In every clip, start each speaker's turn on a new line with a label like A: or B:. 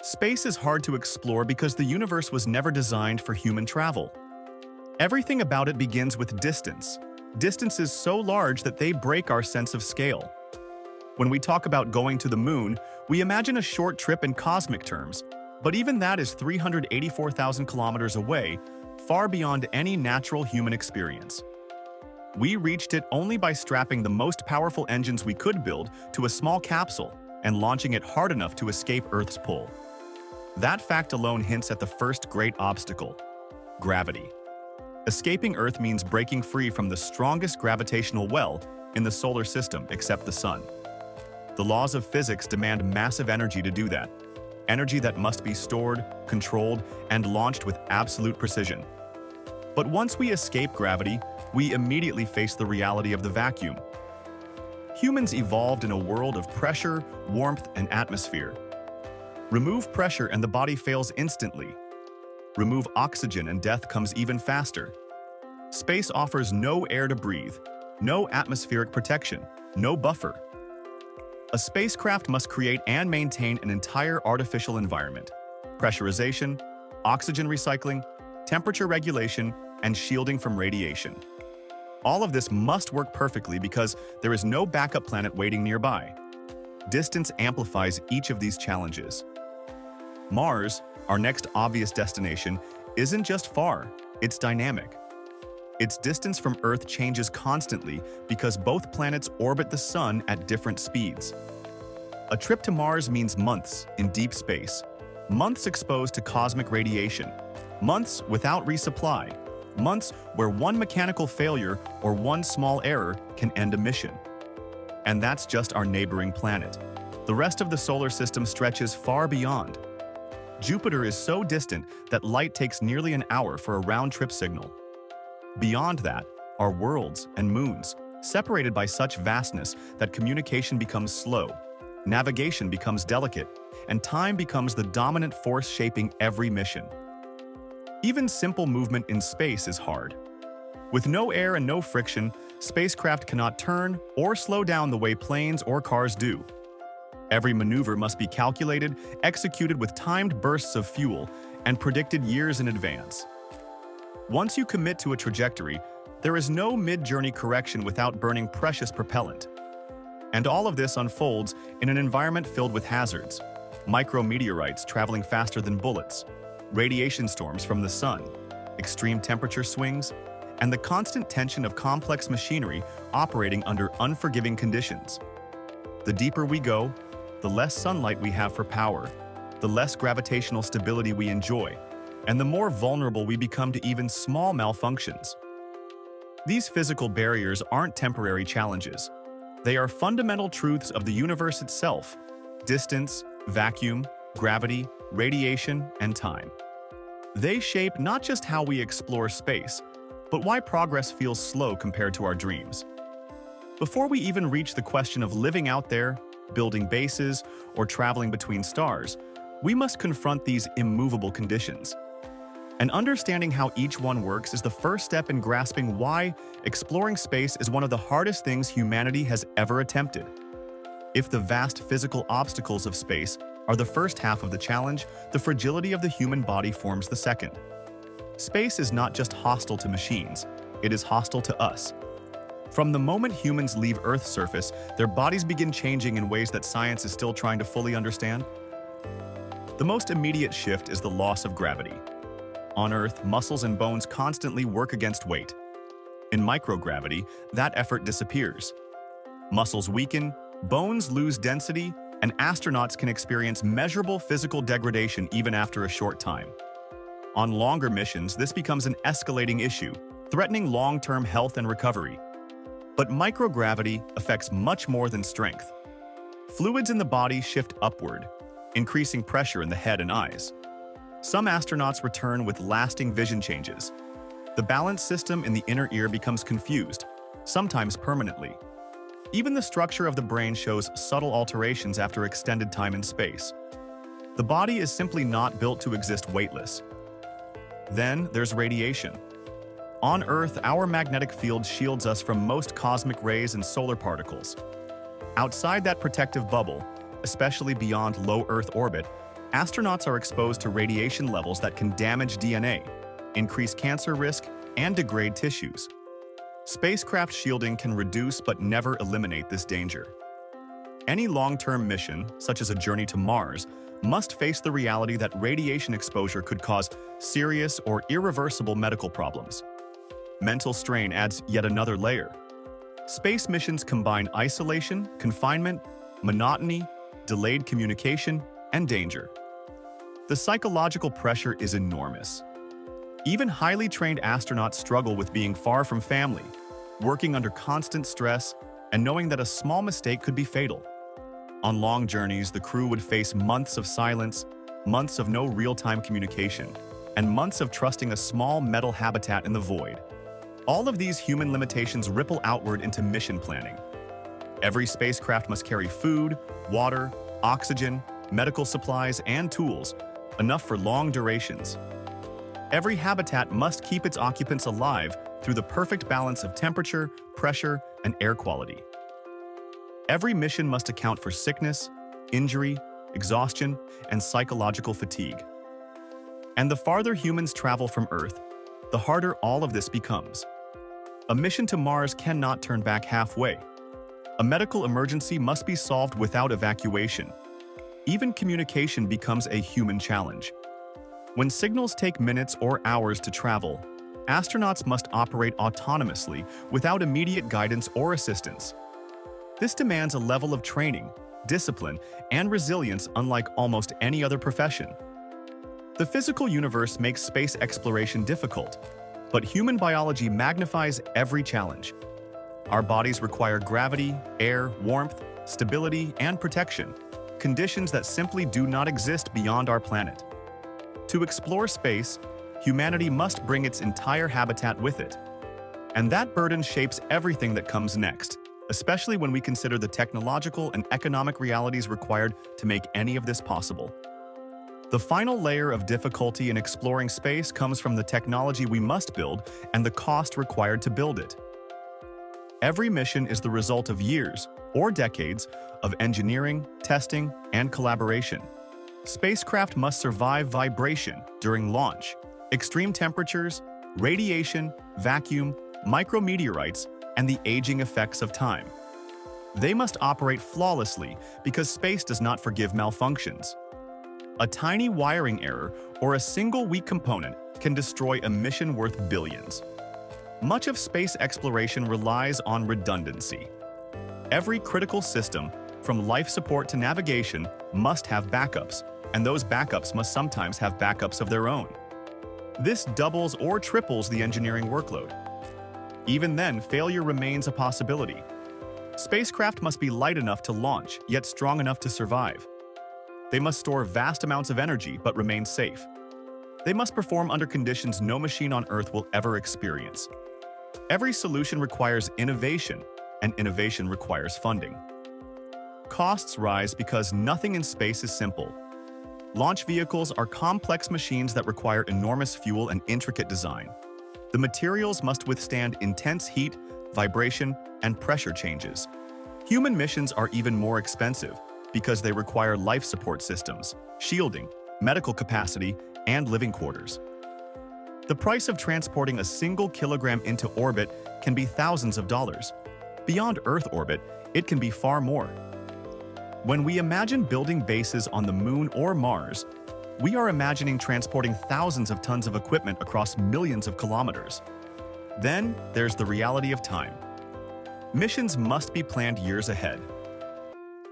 A: Space is hard to explore because the universe was never designed for human travel. Everything about it begins with distance. Distances so large that they break our sense of scale. When we talk about going to the moon, we imagine a short trip in cosmic terms, but even that is 384,000 kilometers away, far beyond any natural human experience. We reached it only by strapping the most powerful engines we could build to a small capsule and launching it hard enough to escape Earth's pull. That fact alone hints at the first great obstacle: gravity. Escaping Earth means breaking free from the strongest gravitational well in the solar system except the Sun. The laws of physics demand massive energy to do that. Energy that must be stored, controlled, and launched with absolute precision. But once we escape gravity, we immediately face the reality of the vacuum. Humans evolved in a world of pressure, warmth, and atmosphere. Remove pressure and the body fails instantly. Remove oxygen and death comes even faster. Space offers no air to breathe, no atmospheric protection, no buffer. A spacecraft must create and maintain an entire artificial environment: pressurization, oxygen recycling, temperature regulation, and shielding from radiation. All of this must work perfectly because there is no backup planet waiting nearby. Distance amplifies each of these challenges. Mars, our next obvious destination, isn't just far, it's dynamic. Its distance from Earth changes constantly because both planets orbit the Sun at different speeds. A trip to Mars means months in deep space, months exposed to cosmic radiation, months without resupply, months where one mechanical failure or one small error can end a mission. And that's just our neighboring planet. The rest of the solar system stretches far beyond. Jupiter is so distant that light takes nearly an hour for a round-trip signal. Beyond that are worlds and moons, separated by such vastness that communication becomes slow, navigation becomes delicate, and time becomes the dominant force shaping every mission. Even simple movement in space is hard. With no air and no friction, spacecraft cannot turn or slow down the way planes or cars do. Every maneuver must be calculated, executed with timed bursts of fuel, and predicted years in advance. Once you commit to a trajectory, there is no mid-journey correction without burning precious propellant. And all of this unfolds in an environment filled with hazards: micrometeorites traveling faster than bullets, radiation storms from the sun, extreme temperature swings, and the constant tension of complex machinery operating under unforgiving conditions. The deeper we go, the less sunlight we have for power, the less gravitational stability we enjoy, and the more vulnerable we become to even small malfunctions. These physical barriers aren't temporary challenges. They are fundamental truths of the universe itself: distance, vacuum, gravity, radiation, and time. They shape not just how we explore space, but why progress feels slow compared to our dreams. Before we even reach the question of living out there, building bases, or traveling between stars, we must confront these immovable conditions. And understanding how each one works is the first step in grasping why exploring space is one of the hardest things humanity has ever attempted. If the vast physical obstacles of space are the first half of the challenge, the fragility of the human body forms the second. Space is not just hostile to machines, it is hostile to us. From the moment humans leave Earth's surface, their bodies begin changing in ways that science is still trying to fully understand. The most immediate shift is the loss of gravity. On Earth, muscles and bones constantly work against weight. In microgravity, that effort disappears. Muscles weaken, bones lose density, and astronauts can experience measurable physical degradation even after a short time. On longer missions, this becomes an escalating issue, threatening long-term health and recovery. But microgravity affects much more than strength. Fluids in the body shift upward, increasing pressure in the head and eyes. Some astronauts return with lasting vision changes. The balance system in the inner ear becomes confused, sometimes permanently. Even the structure of the brain shows subtle alterations after extended time in space. The body is simply not built to exist weightless. Then there's radiation. On Earth, our magnetic field shields us from most cosmic rays and solar particles. Outside that protective bubble, especially beyond low Earth orbit, Astronauts are exposed to radiation levels that can damage DNA, increase cancer risk, and degrade tissues. Spacecraft shielding can reduce but never eliminate this danger. Any long-term mission, such as a journey to Mars, must face the reality that radiation exposure could cause serious or irreversible medical problems. Mental strain adds yet another layer. Space missions combine isolation, confinement, monotony, delayed communication, and danger. The psychological pressure is enormous. Even highly trained astronauts struggle with being far from family, working under constant stress, and knowing that a small mistake could be fatal. On long journeys, the crew would face months of silence, months of no real-time communication, and months of trusting a small metal habitat in the void. All of these human limitations ripple outward into mission planning. Every spacecraft must carry food, water, oxygen, medical supplies, and tools, enough for long durations. Every habitat must keep its occupants alive through the perfect balance of temperature, pressure, and air quality. Every mission must account for sickness, injury, exhaustion, and psychological fatigue. And the farther humans travel from Earth, the harder all of this becomes. A mission to Mars cannot turn back halfway. A medical emergency must be solved without evacuation. Even communication becomes a human challenge. When signals take minutes or hours to travel, astronauts must operate autonomously without immediate guidance or assistance. This demands a level of training, discipline, and resilience unlike almost any other profession. The physical universe makes space exploration difficult, but human biology magnifies every challenge. Our bodies require gravity, air, warmth, stability, and protection, conditions that simply do not exist beyond our planet. To explore space, humanity must bring its entire habitat with it. And that burden shapes everything that comes next, especially when we consider the technological and economic realities required to make any of this possible. The final layer of difficulty in exploring space comes from the technology we must build and the cost required to build it. Every mission is the result of years, or decades, of engineering, testing, and collaboration. Spacecraft must survive vibration during launch, extreme temperatures, radiation, vacuum, micrometeorites, and the aging effects of time. They must operate flawlessly because space does not forgive malfunctions. A tiny wiring error or a single weak component can destroy a mission worth billions. Much of space exploration relies on redundancy. Every critical system, from life support to navigation, must have backups, and those backups must sometimes have backups of their own. This doubles or triples the engineering workload. Even then, failure remains a possibility. Spacecraft must be light enough to launch, yet strong enough to survive. They must store vast amounts of energy but remain safe. They must perform under conditions no machine on Earth will ever experience. Every solution requires innovation, and innovation requires funding. Costs rise because nothing in space is simple. Launch vehicles are complex machines that require enormous fuel and intricate design. The materials must withstand intense heat, vibration, and pressure changes. Human missions are even more expensive because they require life support systems, shielding, medical capacity, and living quarters. The price of transporting a single kilogram into orbit can be thousands of dollars. Beyond Earth orbit, it can be far more. When we imagine building bases on the Moon or Mars, we are imagining transporting thousands of tons of equipment across millions of kilometers. Then there's the reality of time. Missions must be planned years ahead.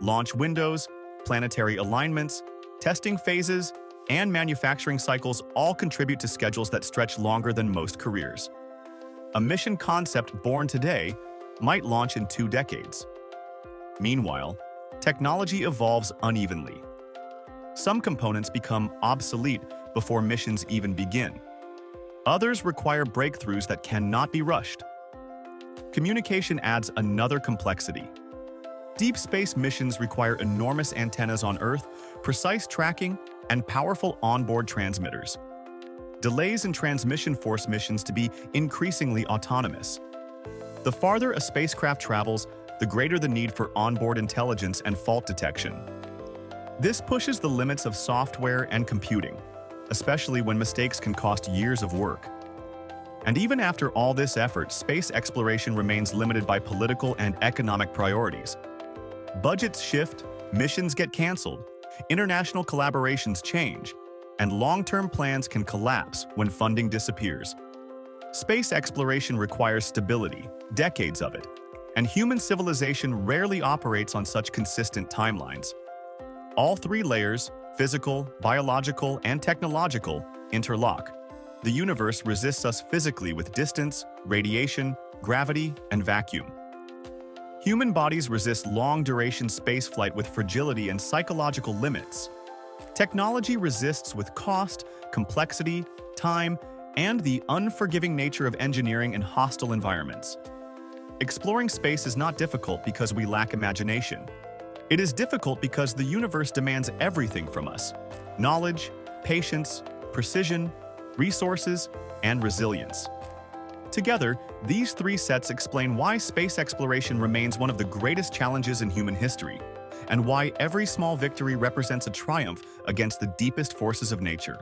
A: Launch windows, planetary alignments, testing phases, and manufacturing cycles all contribute to schedules that stretch longer than most careers. A mission concept born today might launch in 2 decades. Meanwhile, technology evolves unevenly. Some components become obsolete before missions even begin. Others require breakthroughs that cannot be rushed. Communication adds another complexity. Deep space missions require enormous antennas on Earth, precise tracking, and powerful onboard transmitters. Delays in transmission force missions to be increasingly autonomous. The farther a spacecraft travels, the greater the need for onboard intelligence and fault detection. This pushes the limits of software and computing, especially when mistakes can cost years of work. And even after all this effort, space exploration remains limited by political and economic priorities. Budgets shift, missions get canceled, international collaborations change, and long-term plans can collapse when funding disappears. Space exploration requires stability, decades of it, and human civilization rarely operates on such consistent timelines. All three layers, physical, biological, and technological, interlock. The universe resists us physically with distance, radiation, gravity, and vacuum. Human bodies resist long-duration spaceflight with fragility and psychological limits. Technology resists with cost, complexity, time, and the unforgiving nature of engineering in hostile environments. Exploring space is not difficult because we lack imagination. It is difficult because the universe demands everything from us: knowledge, patience, precision, resources, and resilience. Together, these three sets explain why space exploration remains one of the greatest challenges in human history, and why every small victory represents a triumph against the deepest forces of nature.